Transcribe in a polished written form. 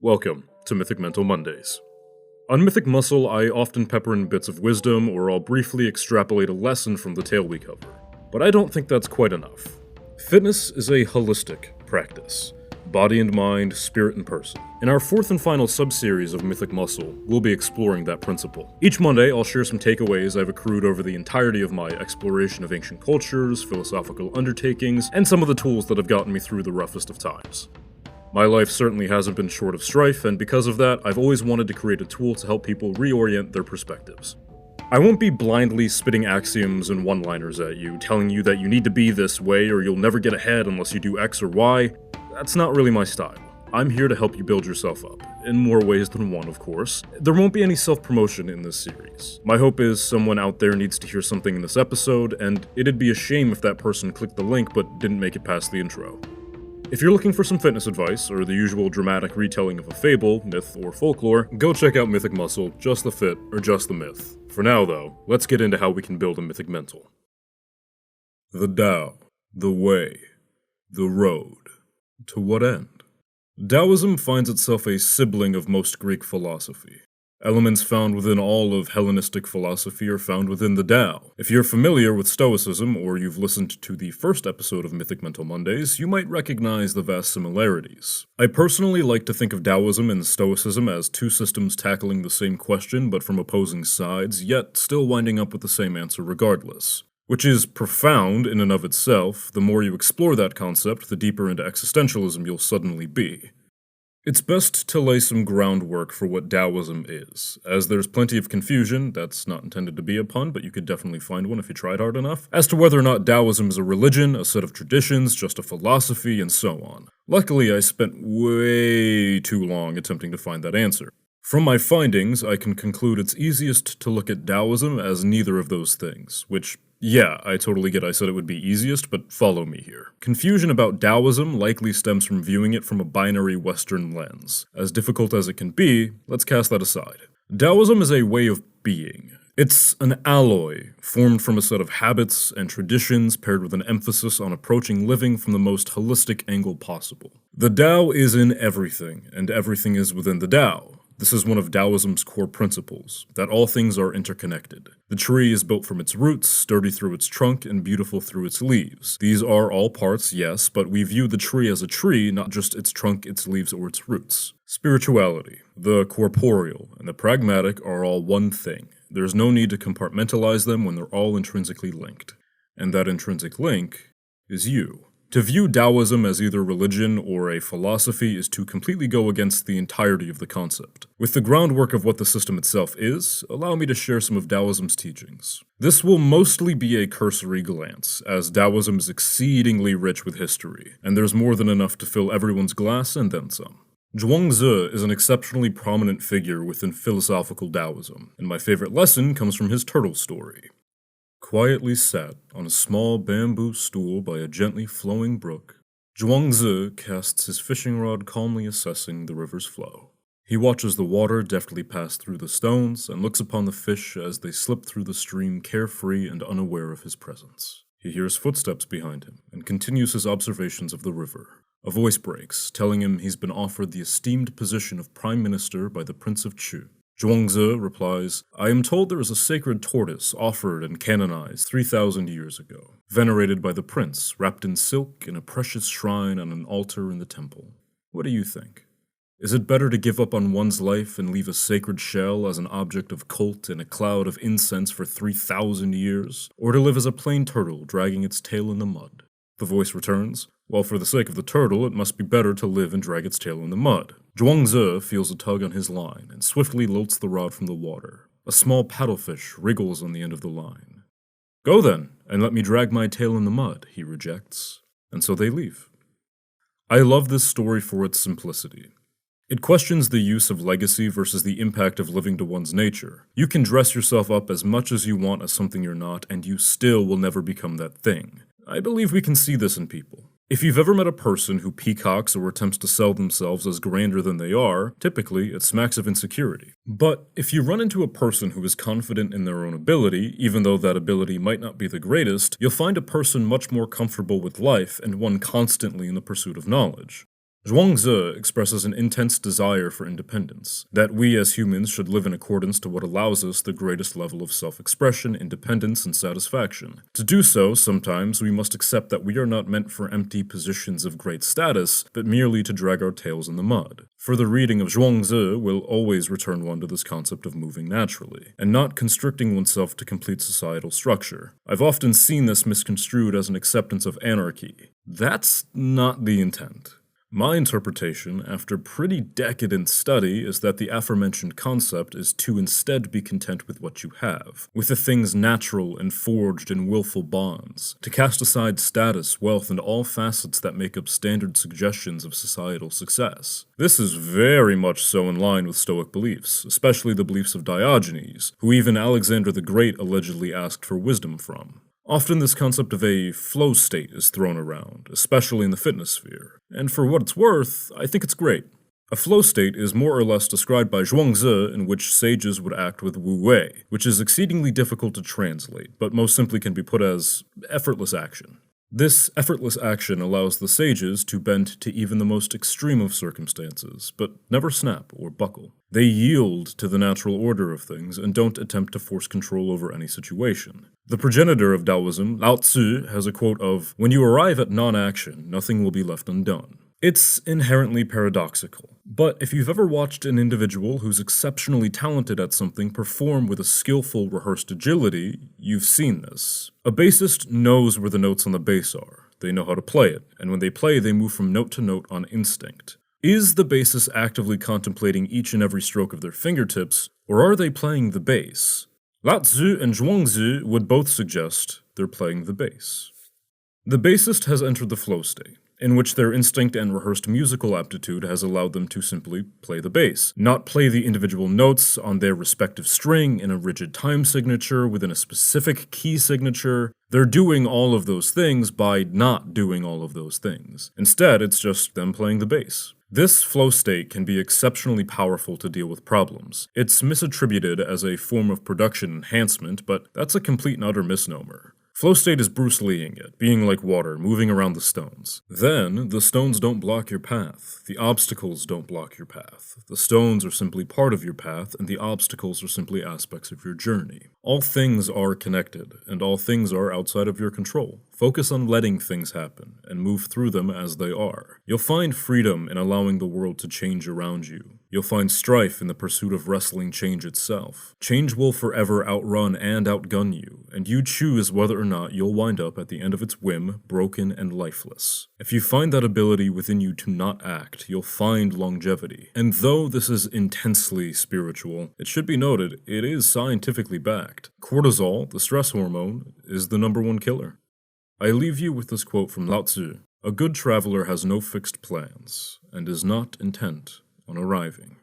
Welcome to Mythic Mental Mondays. On Mythic Muscle, I often pepper in bits of wisdom, or I'll briefly extrapolate a lesson from the tale we cover. But I don't think that's quite enough. Fitness is a holistic practice. Body and mind, spirit and person. In our fourth and final sub-series of Mythic Muscle, we'll be exploring that principle. Each Monday, I'll share some takeaways I've accrued over the entirety of my exploration of ancient cultures, philosophical undertakings, and some of the tools that have gotten me through the roughest of times. My life certainly hasn't been short of strife, and because of that, I've always wanted to create a tool to help people reorient their perspectives. I won't be blindly spitting axioms and one-liners at you, telling you that you need to be this way or you'll never get ahead unless you do X or Y. That's not really my style. I'm here to help you build yourself up, in more ways than one, of course. There won't be any self-promotion in this series. My hope is someone out there needs to hear something in this episode, and it'd be a shame if that person clicked the link but didn't make it past the intro. If you're looking for some fitness advice, or the usual dramatic retelling of a fable, myth, or folklore, go check out Mythic Muscle, Just the Fit, or Just the Myth. For now, though, let's get into how we can build a mythic mental. The Tao, the way, the road. To what end? Daoism finds itself a sibling of most Greek philosophy. Elements found within all of Hellenistic philosophy are found within the Tao. If you're familiar with Stoicism, or you've listened to the first episode of Mythic Mental Mondays, you might recognize the vast similarities. I personally like to think of Taoism and Stoicism as two systems tackling the same question but from opposing sides, yet still winding up with the same answer regardless. Which is profound in and of itself. The more you explore that concept, the deeper into existentialism you'll suddenly be. It's best to lay some groundwork for what Daoism is, as there's plenty of confusion, that's not intended to be a pun, but you could definitely find one if you tried hard enough, as to whether or not Daoism is a religion, a set of traditions, just a philosophy, and so on. Luckily, I spent way too long attempting to find that answer. From my findings, I can conclude it's easiest to look at Daoism as neither of those things, which, yeah, I totally get I said it would be easiest, but follow me here. Confusion about Daoism likely stems from viewing it from a binary Western lens. As difficult as it can be, let's cast that aside. Daoism is a way of being. It's an alloy, formed from a set of habits and traditions paired with an emphasis on approaching living from the most holistic angle possible. The Tao is in everything, and everything is within the Tao. This is one of Daoism's core principles, that all things are interconnected. The tree is built from its roots, sturdy through its trunk, and beautiful through its leaves. These are all parts, yes, but we view the tree as a tree, not just its trunk, its leaves, or its roots. Spirituality, the corporeal, and the pragmatic are all one thing. There's no need to compartmentalize them when they're all intrinsically linked. And that intrinsic link is you. To view Daoism as either religion or a philosophy is to completely go against the entirety of the concept. With the groundwork of what the system itself is, allow me to share some of Daoism's teachings. This will mostly be a cursory glance, as Daoism is exceedingly rich with history, and there's more than enough to fill everyone's glass and then some. Zhuangzi is an exceptionally prominent figure within philosophical Daoism, and my favorite lesson comes from his turtle story. Quietly sat on a small bamboo stool by a gently flowing brook, Zhuangzi casts his fishing rod, calmly assessing the river's flow. He watches the water deftly pass through the stones and looks upon the fish as they slip through the stream carefree and unaware of his presence. He hears footsteps behind him and continues his observations of the river. A voice breaks, telling him he's been offered the esteemed position of Prime Minister by the Prince of Chu. Zhuangzi replies, I am told there is a sacred tortoise offered and canonized 3,000 years ago, venerated by the prince, wrapped in silk in a precious shrine on an altar in the temple. What do you think? Is it better to give up on one's life and leave a sacred shell as an object of cult in a cloud of incense for 3,000 years, or to live as a plain turtle dragging its tail in the mud? The voice returns, well, for the sake of the turtle, it must be better to live and drag its tail in the mud. Zhuangzi feels a tug on his line and swiftly lolts the rod from the water. A small paddlefish wriggles on the end of the line. Go then, and let me drag my tail in the mud, he rejects. And so they leave. I love this story for its simplicity. It questions the use of legacy versus the impact of living to one's nature. You can dress yourself up as much as you want as something you're not, and you still will never become that thing. I believe we can see this in people. If you've ever met a person who peacocks or attempts to sell themselves as grander than they are, typically it smacks of insecurity. But if you run into a person who is confident in their own ability, even though that ability might not be the greatest, you'll find a person much more comfortable with life and one constantly in the pursuit of knowledge. Zhuangzi expresses an intense desire for independence, that we as humans should live in accordance to what allows us the greatest level of self-expression, independence, and satisfaction. To do so, sometimes we must accept that we are not meant for empty positions of great status, but merely to drag our tails in the mud. Further reading of Zhuangzi will always return one to this concept of moving naturally, and not constricting oneself to complete societal structure. I've often seen this misconstrued as an acceptance of anarchy. That's not the intent. My interpretation, after pretty decadent study, is that the aforementioned concept is to instead be content with what you have, with the things natural and forged in willful bonds, to cast aside status, wealth, and all facets that make up standard suggestions of societal success. This is very much so in line with Stoic beliefs, especially the beliefs of Diogenes, who even Alexander the Great allegedly asked for wisdom from. Often this concept of a flow state is thrown around, especially in the fitness sphere, and for what it's worth, I think it's great. A flow state is more or less described by Zhuangzi, in which sages would act with wu wei, which is exceedingly difficult to translate, but most simply can be put as effortless action. This effortless action allows the sages to bend to even the most extreme of circumstances, but never snap or buckle. They yield to the natural order of things and don't attempt to force control over any situation. The progenitor of Daoism, Lao Tzu, has a quote of, "When you arrive at non-action, nothing will be left undone." It's inherently paradoxical, but if you've ever watched an individual who's exceptionally talented at something perform with a skillful, rehearsed agility, you've seen this. A bassist knows where the notes on the bass are. They know how to play it, and when they play, they move from note to note on instinct. Is the bassist actively contemplating each and every stroke of their fingertips, or are they playing the bass? Lao Tzu and Zhuangzi would both suggest they're playing the bass. The bassist has entered the flow state, in which their instinct and rehearsed musical aptitude has allowed them to simply play the bass, not play the individual notes on their respective string in a rigid time signature within a specific key signature. They're doing all of those things by not doing all of those things. Instead, it's just them playing the bass. This flow state can be exceptionally powerful to deal with problems. It's misattributed as a form of production enhancement, but that's a complete and utter misnomer. Flow state is Bruce Leeing it, being like water, moving around the stones. Then, the stones don't block your path. The obstacles don't block your path. The stones are simply part of your path, and the obstacles are simply aspects of your journey. All things are connected, and all things are outside of your control. Focus on letting things happen, and move through them as they are. You'll find freedom in allowing the world to change around you. You'll find strife in the pursuit of wrestling change itself. Change will forever outrun and outgun you, and you choose whether or not you'll wind up at the end of its whim, broken and lifeless. If you find that ability within you to not act, you'll find longevity. And though this is intensely spiritual, it should be noted it is scientifically backed. Cortisol, the stress hormone, is the #1 killer. I leave you with this quote from Lao Tzu: "A good traveler has no fixed plans, and is not intent on arriving."